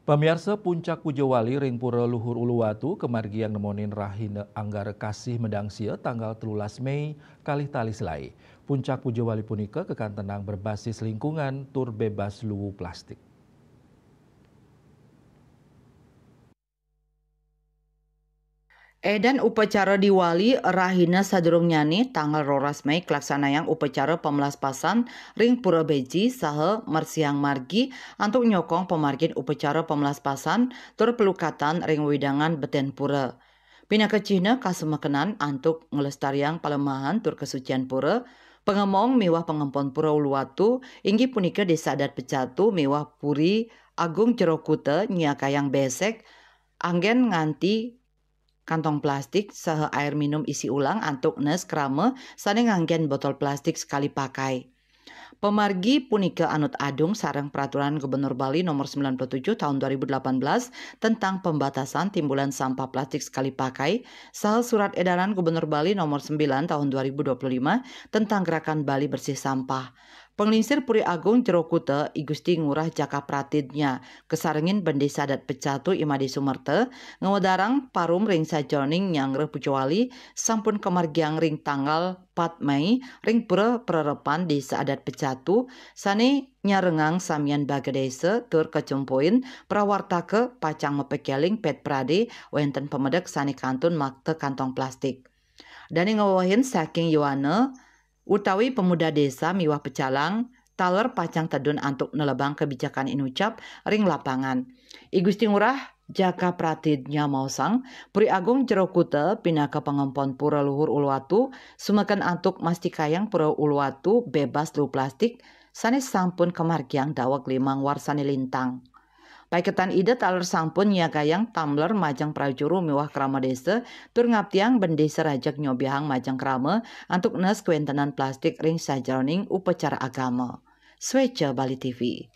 Pemirsa Puncak Pujawali ring Pura Luhur Uluwatu kemargi yang nemonin Rahina Anggara Kasih Medangsia tanggal 13 Mei kalih tali selai. Puncak Pujawali punika kekan tenang berbasis lingkungan tur bebas luwu plastik. Edan upacara Diwali Rahina sadurung nyani tanggal 12 Mei kelaksanayang upacara pemelaspasan ring Pura Beji saha Marsiang Margi untuk nyokong pemargin upacara pemelaspasan tur pelukatan ring widangan Beten Pura. Pina kecihna kasemekenan untuk ngelestariang palemahan tur kesucian pura, pengemong miwah pengempon Pura Uluwatu inggi punika desa adat Pecatu miwah Puri Agung Jero Kute nyakayang besek anggen nganti kantong plastik saha air minum isi ulang antuk nes krame sane nganggen botol plastik sekali pakai. Pemargi punika anut adung sareng peraturan Gubernur Bali nomor 97 tahun 2018 tentang pembatasan timbulan sampah plastik sekali pakai, saha surat edaran Gubernur Bali nomor 9 tahun 2025 tentang gerakan Bali bersih sampah. Penglingsir Puri Agung Jero Kute I Gusti Ngurah Jaka Pratidnya kesarengin Bendesa Adat Pecatu Imadi Sumerte ngewedarang parum ring sajoning nyangreh Pujawali sampun kemargiang ring tanggal 4 Mei ring pura pererepan Desa Adat Pecatu sane nyarengang samian bagedese tur kecumpuin prawarta ke pacang mepekeling pet prade wenten pemedek sane kantun makte kantong plastik. Dani ngawahin saking Yohane utawi pemuda desa miwah pecalang taler pacang tedun antuk nelebang kebijakan inucap ring lapangan. I Gusti Ngurah Jaka Pratidnya mausang Puri Agung Jero Kute pinaka pengempon Pura Luhur Uluwatu sumekan antuk mastikayang Pura Uluwatu bebas lu plastik sanes sampun kemargiang dawak limang warsani lintang. Paiketan ide taler sampun nyagayang tumbler majang prajuru miwah krama desa tur ngaptiang bendesa rajak nyobihang majang krama antuk nes kuentenan plastik ring sajaroning upacara agama. Swece Bali TV.